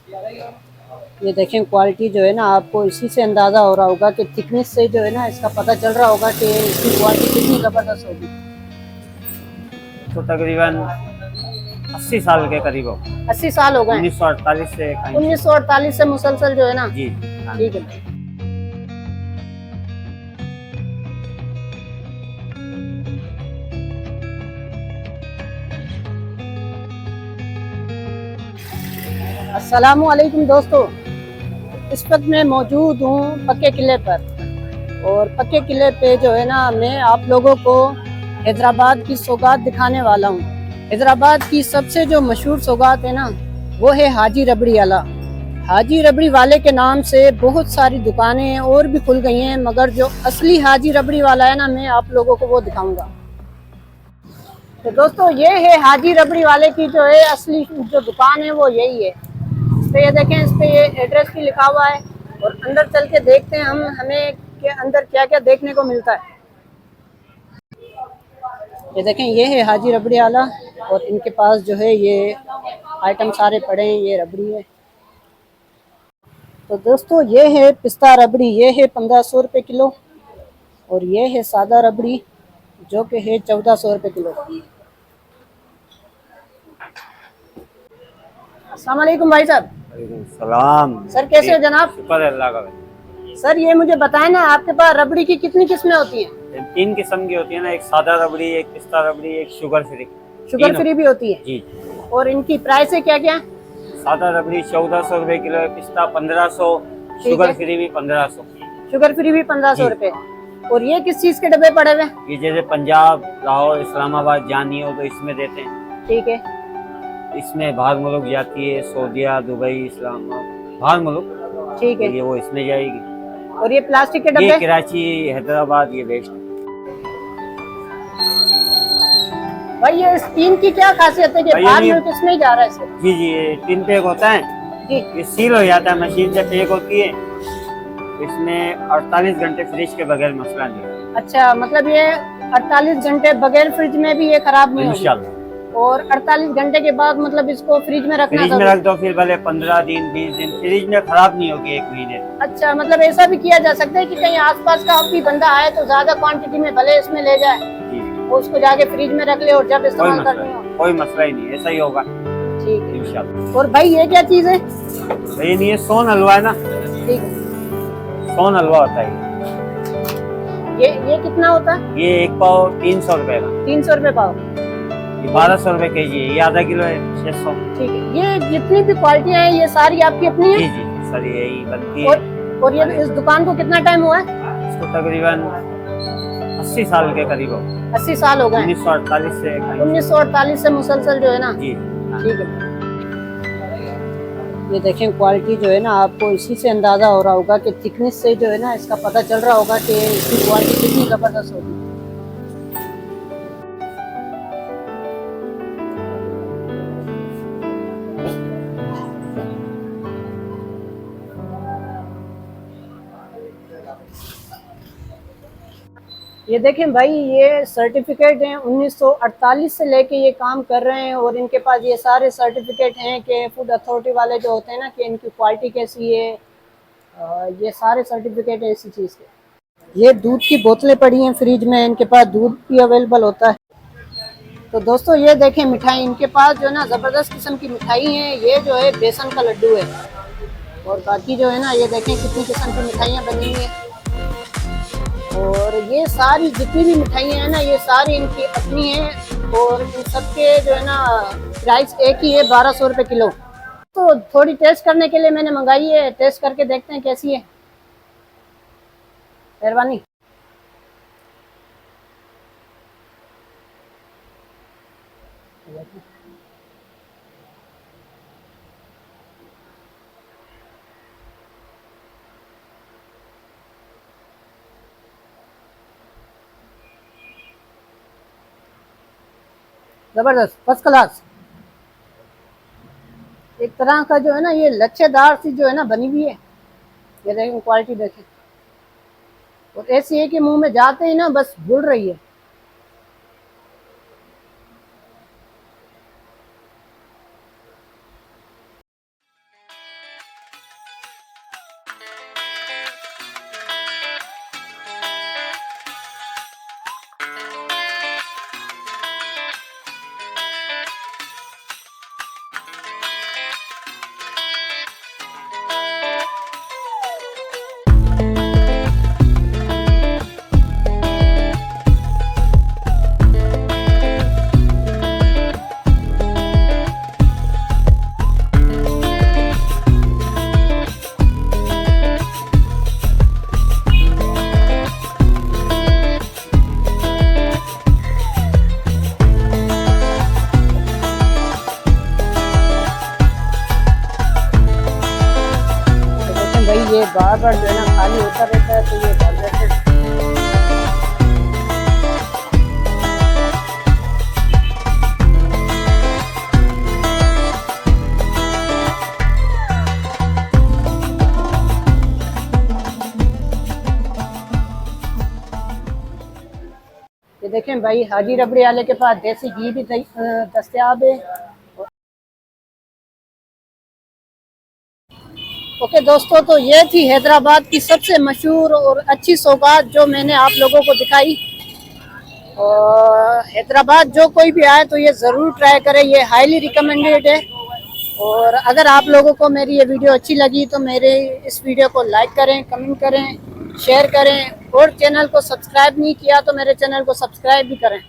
ये देखें क्वालिटी जो है ना, आपको इसी से अंदाज़ा हो रहा होगा कि थिकनेस से जो है ना इसका पता चल रहा होगा कि इसकी क्वालिटी कितनी ज़बरदस्त होगी। तो तकरीबन 80 साल के करीब हो। 80 साल हो गए 1948 से 1948 से मुसलसल जो है ना। जी हाँ। ठीक है। अस्सलामु अलैकुम दोस्तों, इस वक्त मैं मौजूद हूँ पक्के किले पर। और पक्के किले पे जो है ना, मैं आप लोगों को हैदराबाद की सौगात दिखाने वाला हूँ। हैदराबाद की सबसे जो मशहूर सौगात है ना, वो है हाजी रबड़ी वाला। हाजी रबड़ी वाले के नाम से बहुत सारी दुकानें और भी खुल गई हैं, मगर जो असली हाजी रबड़ी वाला है ना, मैं आप लोगों को वो दिखाऊंगा। तो दोस्तों, ये है हाजी रबड़ी वाले की जो है असली जो दुकान है, वो यही है। इस पे ये देखें, इस पे ये एड्रेस भी लिखा हुआ है। और अंदर चल के देखते हैं हमें के अंदर क्या क्या देखने को मिलता है। ये देखें, ये है हाजी रबड़ी वाला। और इनके पास जो है ये आइटम सारे पड़े हैं। ये रबड़ी है। तो दोस्तों, ये है पिस्ता रबड़ी, ये है 1500 रुपये किलो। और ये है सादा रबड़ी, जो कि है 1400 रुपये किलो। अस्सलाम वालेकुम भाई साहब। सलाम। सर कैसे हो जनाब? शुक्र है अल्लाह का। सर ये मुझे बताएं ना, आपके पास रबड़ी की कितनी किस्में होती हैं? 3 किस्म की होती है ना, एक सादा रबड़ी, एक पिस्ता रबड़ी, एक शुगर फ्री। शुगर फ्री भी होती है? जी। और इनकी प्राइस है क्या क्या? सादा रबड़ी 1400 रुपए किलो है, पिस्ता 1500, शुगर फ्री भी 1500। शुगर फ्री भी 1500 रुपए। और ये किस चीज के डब्बे पड़े हुए? ये जैसे पंजाब, लाहौर, इस्लामाबाद जानी हो तो इसमें देते हैं। ठीक है। इसमें बाहर मुल्क जाती है, सऊदीया, दुबई, इस्लामाबाद, बाहर मुल्क। ठीक है। तो ये वो इसमें जाएगी। और ये प्लास्टिक के ये डब्बे? कराची, हैदराबाद, ये बेस्ट है। भाई ये इस टीन की क्या खासियत है कि बाहर मुल्क इसमें जा रहा है इससे? जी जी, ये टिन पैक होता है जी। ये सील हो जाता है, मशीन से पैक होती है। इसमें 48 घंटे फ्रिज के बगैर मसला नहीं है। अच्छा, मतलब ये 48 घंटे बगैर फ्रिज में भी ये खराब नहीं होगी? इंशाल्लाह। और 48 घंटे के बाद मतलब इसको फ्रिज में रखना? फ्रिज में रख दो, फिर भले 15 दिन 20 दिन, फ्रिज में खराब नहीं होगी 1 महीने। अच्छा, मतलब ऐसा भी किया जा सकता है कि कहीं आसपास का भी बंदा आए तो ज्यादा क्वांटिटी में भले इसमें ले जाए, और उसको जाके फ्रिज में रख ले और जब इस्तेमाल करनी हो। कोई मसला ही नहीं, ऐसा ही होगा। ठीक है इंशाल्लाह। और भाई ये क्या चीज है? ये नहीं है, सोन हलवा है ना। ठीक है। सोन हलवा होता है ये कितना होता है? ये 1 पाव 300 रुपए का। 300 रुपए पाव? ये 1200 रुपए केजी है। ये आधा किलो है 600। ठीक है। ये जितनी भी क्वालिटियाँ हैं ये सारी आपकी अपनी है? जी जी सर, यही बनती है। और ये इस दुकान को कितना टाइम हुआ है? इसको तकरीबन 80 साल के करीब हो। 80 साल हो गए? 1948 से 1948 से मुसलसल जो है ना। जी। ठीक है। ये देखें क्वालिटी जो है ना, आपको इसी से अंदाज़ा हो रहा होगा कि थिकनेस से जो है ना इसका पता चल रहा होगा कि इसकी क्वालिटी कितनी ज़बरदस्त होगी। ये देखें भाई, ये सर्टिफिकेट हैं 1948 से लेके ये काम कर रहे हैं। और इनके पास ये सारे सर्टिफिकेट हैं कि फूड अथॉरिटी वाले जो होते हैं ना, कि इनकी क्वालिटी कैसी है। ये सारे सर्टिफिकेट हैं इसी चीज़ के। ये दूध की बोतलें पड़ी हैं फ्रिज में, इनके पास दूध भी अवेलेबल होता है। तो दोस्तों ये देखें मिठाई, इनके पास जो है ना ज़बरदस्त किस्म की मिठाई है। ये जो है बेसन का लड्डू है। और बाकी जो है ना, ये देखें कितनी किस्म की मिठाइयाँ बनी हुई हैं। और ये सारी जितनी भी मिठाइयाँ हैं ना, ये सारी इनकी अपनी हैं। और इन सबके जो है ना प्राइस एक ही है, 1200 रुपये किलो। तो थोड़ी टेस्ट करने के लिए मैंने मंगाई है, टेस्ट करके देखते हैं कैसी है। मेहरबानी। जबरदस्त, फर्स्ट क्लास। एक तरह का जो है ना, ये लच्छेदार सी जो है ना बनी हुई है। ये देखें क्वालिटी देखें। और ऐसी है कि मुंह में जाते ही ना बस घुल रही है। भाई ये बार बार जो है ना खाली होता रहता है, तो ये भर देते हैं। ये देखें भाई, हाजी रबड़ी वाले के पास देसी घी भी दस्तयाब है। ओके दोस्तों, तो ये थी हैदराबाद की सबसे मशहूर और अच्छी सौगात जो मैंने आप लोगों को दिखाई। और हैदराबाद जो कोई भी आए तो ये ज़रूर ट्राई करें, ये हाईली रिकमेंडेड है। और अगर आप लोगों को मेरी ये वीडियो अच्छी लगी तो मेरे इस वीडियो को लाइक करें, कमेंट करें, शेयर करें, और चैनल को सब्सक्राइब नहीं किया तो मेरे चैनल को सब्सक्राइब भी करें।